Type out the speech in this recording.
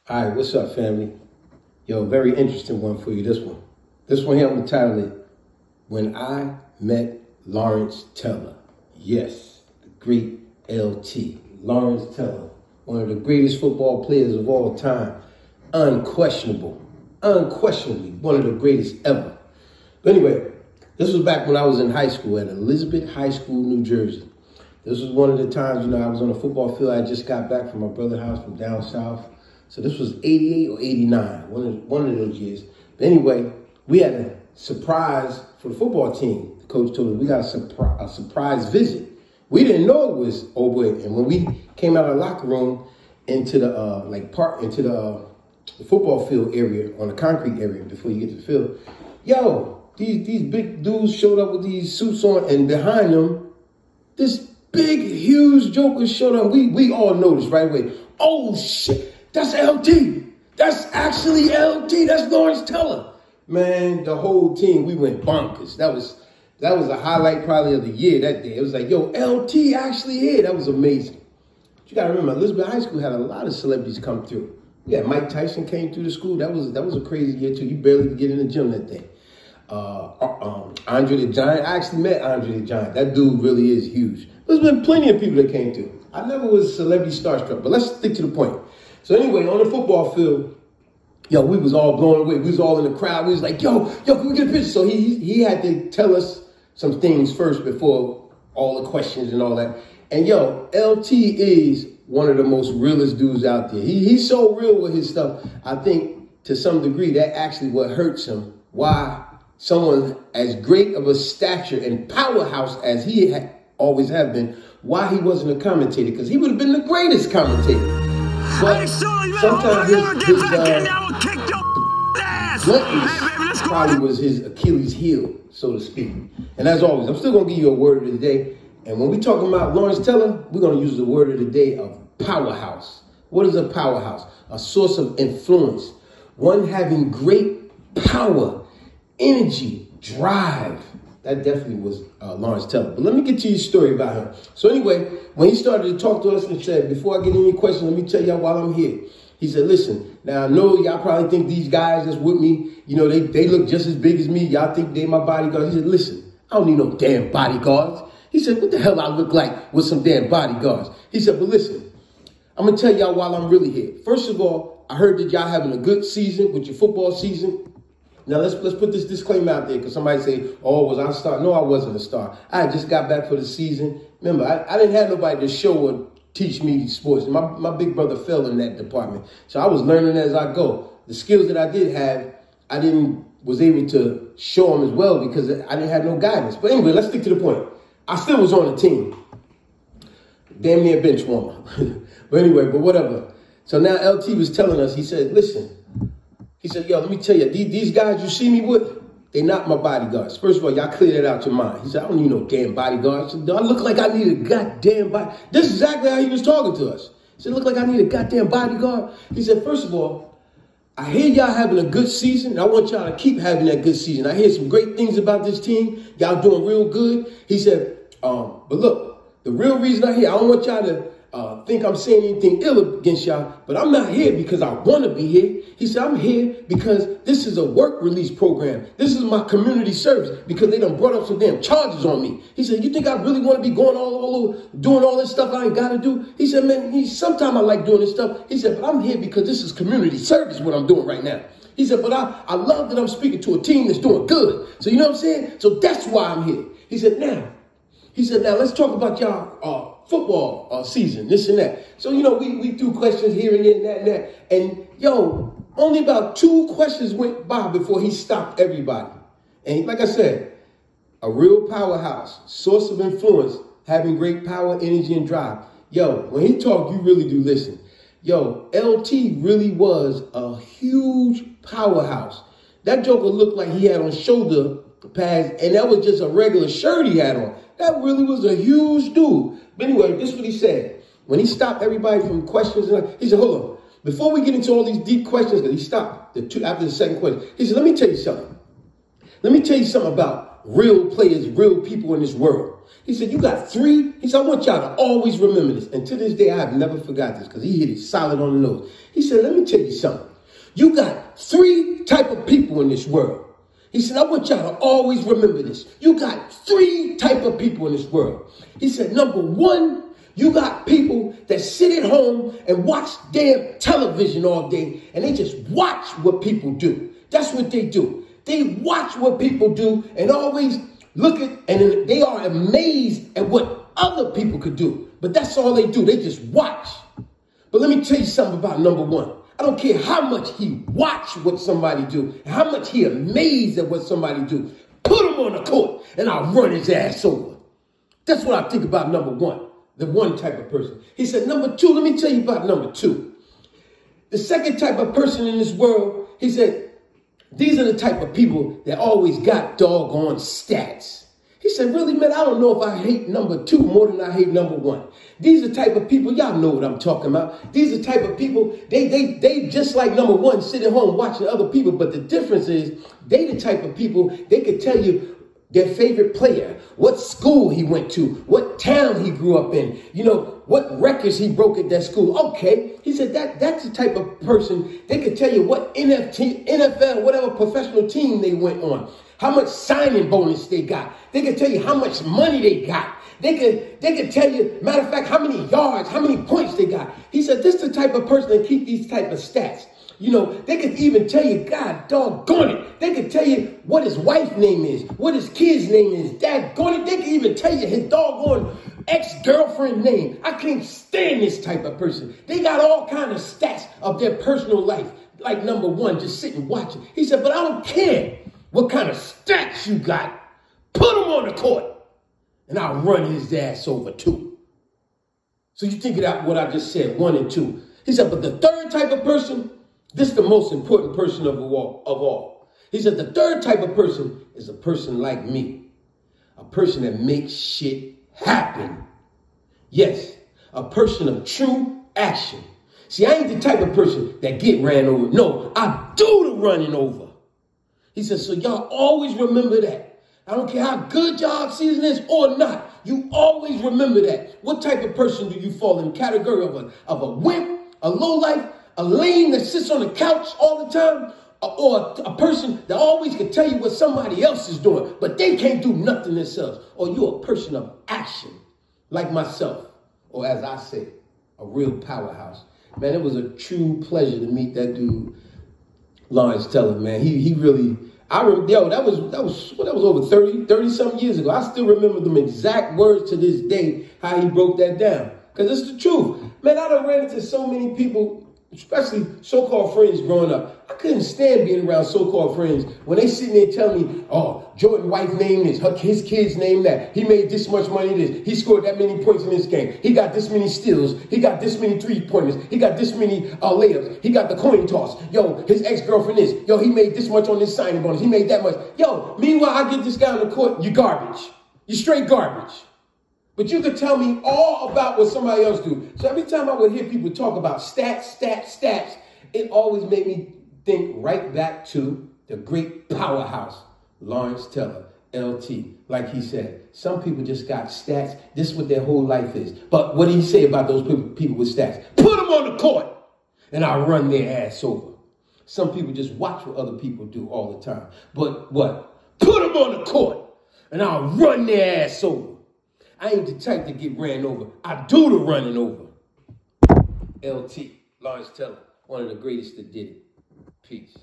All right, what's up, family? Yo, very interesting one for you, this one. This one here, I'm going to title it, When I Met Lawrence Taylor. Yes, the great LT. Lawrence Taylor, one of the greatest football players of all time. Unquestionably, one of the greatest ever. But anyway, this was back when I was in high school at Elizabeth High School, New Jersey. This was one of the times, I was on a football field. I just got back from my brother's house from down south. So this was 88 or 89, one of those years. But anyway, we had a surprise for the football team. The coach told us we got a surprise visit. We didn't know it was Oboe. And when we came out of the locker room into the the football field area, on the concrete area before you get to the field, these big dudes showed up with these suits on, and behind them, this big, huge joker showed up. We all noticed right away. Oh shit! That's LT. That's actually LT. That's Lawrence Taylor. Man, the whole team, we went bonkers. That was a highlight probably of the year that day. It was like, yo, LT actually here. That was amazing. But you got to remember, Elizabeth High School had a lot of celebrities come through. Yeah, Mike Tyson came through the school. That was a crazy year, too. You barely could get in the gym that day. Andre the Giant. I actually met Andre the Giant. That dude really is huge. There's been plenty of people that came through. I never was celebrity starstruck, but let's stick to the point. So anyway, on the football field, we was all blown away. We was all in the crowd. We was like, yo, can we get a picture? So he had to tell us some things first before all the questions and all that. And LT is one of the most realest dudes out there. He's so real with his stuff. I think to some degree that actually what hurts him. Why someone as great of a stature and powerhouse as he always have been, why he wasn't a commentator, because he would have been the greatest commentator. But sometimes his bluntness probably was his Achilles heel, so to speak. And as always, I'm still going to give you a word of the day. And when we talking about Lawrence Taylor, we're going to use the word of the day of powerhouse. What is a powerhouse? A source of influence. One having great power, energy, drive. That definitely was Lawrence Taylor. But let me get to your story about him. So anyway, when he started to talk to us and said, before I get any questions, let me tell y'all while I'm here. He said, listen, now I know y'all probably think these guys that's with me, they look just as big as me. Y'all think they my bodyguards. He said, listen, I don't need no damn bodyguards. He said, what the hell I look like with some damn bodyguards? He said, but listen, I'm going to tell y'all while I'm really here. First of all, I heard that y'all having a good season with your football season. Now, let's put this disclaimer out there, because somebody say, oh, was I a star? No, I wasn't a star. I just got back for the season. Remember, I didn't have nobody to show or teach me sports. My big brother fell in that department. So I was learning as I go. The skills that I did have, was able to show them as well, because I didn't have no guidance. But anyway, let's stick to the point. I still was on the team. Damn near bench warmer. But whatever. So now LT was telling us, he said, listen. He said, yo, let me tell you, these guys you see me with, they not my bodyguards. First of all, y'all clear that out your mind. He said, I don't need no damn bodyguards. Do I look like I need a goddamn body? This is exactly how he was talking to us. He said, look like I need a goddamn bodyguard? He said, first of all, I hear y'all having a good season, and I want y'all to keep having that good season. I hear some great things about this team. Y'all doing real good. He said, but look, the real reason I'm here, I don't want y'all to think I'm saying anything ill against y'all, but I'm not here because I want to be here. He said, I'm here because this is a work release program. This is my community service, because they done brought up some damn charges on me. He said, you think I really want to be going all over, doing all this stuff I ain't got to do? He said, man, sometimes I like doing this stuff. He said, but I'm here because this is community service, what I'm doing right now. He said, but I love that I'm speaking to a team that's doing good. So you know what I'm saying? So that's why I'm here. He said, now let's talk about y'all football season, this and that. So, we threw questions here and there and that. And, only about 2 questions went by before he stopped everybody. And like I said, a real powerhouse, source of influence, having great power, energy, and drive. When he talk, you really do listen. LT really was a huge powerhouse. That joker looked like he had on shoulder pads, and that was just a regular shirt he had on. That really was a huge dude. But anyway, this is what he said. When he stopped everybody from questions, he said, hold on. Before we get into all these deep questions, because he stopped after the second question, he said, let me tell you something. Let me tell you something about real players, real people in this world. He said, you got three. He said, I want y'all to always remember this. And to this day, I have never forgot this because he hit it solid on the nose. He said, let me tell you something. You got three type of people in this world. He said, I want y'all to always remember this. You got three type of people in this world. He said, number one, you got people that sit at home and watch damn television all day and they just watch what people do. That's what they do. They watch what people do and always look at, and they are amazed at what other people could do. But that's all they do. They just watch. But let me tell you something about number one. I don't care how much he watch what somebody do, and how much he amazed at what somebody do. Put him on the court and I'll run his ass over. That's what I think about number one. The one type of person. He said, number two, let me tell you about number two. The second type of person in this world, he said, these are the type of people that always got doggone stats. He said, really, man, I don't know if I hate number two more than I hate number one. These are the type of people, y'all know what I'm talking about. These are the type of people, they just like number one, sit at home watching other people. But the difference is, they the type of people, they could tell you their favorite player, what school he went to, what town he grew up in, you know, what records he broke at that school. Okay, he said that's the type of person, they could tell you what NFL, whatever professional team they went on, how much signing bonus they got. They could tell you how much money they got. They could tell you, matter of fact, how many yards, how many points they got. He said this is the type of person that keep these type of stats. You know, they could even tell you, God doggone it. They could tell you what his wife's name is, what his kid's name is. Daggone it. They could even tell you his doggone ex-girlfriend name. I can't stand this type of person. They got all kind of stats of their personal life. Like number one, just sitting watching. He said, but I don't care what kind of stats you got. Put him on the court and I'll run his ass over too. So you think about what I just said, one and two. He said, but the third type of person, this is the most important person of all. He said, the third type of person is a person like me. A person that makes shit happen. Yes, a person of true action. See, I ain't the type of person that get ran over. No, I do the running over. He said, so y'all always remember that. I don't care how good y'all season is or not. You always remember that. What type of person do you fall in the category of a wimp, a lowlife, a lame that sits on the couch all the time, or a person that always can tell you what somebody else is doing, but they can't do nothing themselves? Or you're a person of action, like myself, or as I say, a real powerhouse. Man, it was a true pleasure to meet that dude, Lawrence Teller, man. He really, that was over 30 something years ago. I still remember them exact words to this day, how he broke that down. Because it's the truth. Man, I done ran into so many people, especially so-called friends growing up. I couldn't stand being around so-called friends when they sitting there telling me, oh, Jordan's wife's name is, his kid's name that. He made this much money this. He scored that many points in this game. He got this many steals. He got this many three-pointers. He got this many layups. He got the coin toss. Yo, his ex-girlfriend is. Yo, he made this much on this signing bonus. He made that much. Yo, meanwhile, I get this guy on the court. You garbage. You straight garbage. But you could tell me all about what somebody else do. So every time I would hear people talk about stats, it always made me think right back to the great powerhouse, Lawrence Teller, LT. Like he said, some people just got stats. This is what their whole life is. But what do you say about those people with stats? Put them on the court and I'll run their ass over. Some people just watch what other people do all the time. But what? Put them on the court and I'll run their ass over. I ain't the type to get ran over. I do the running over. LT, Lawrence Teller, one of the greatest that did it. Peace.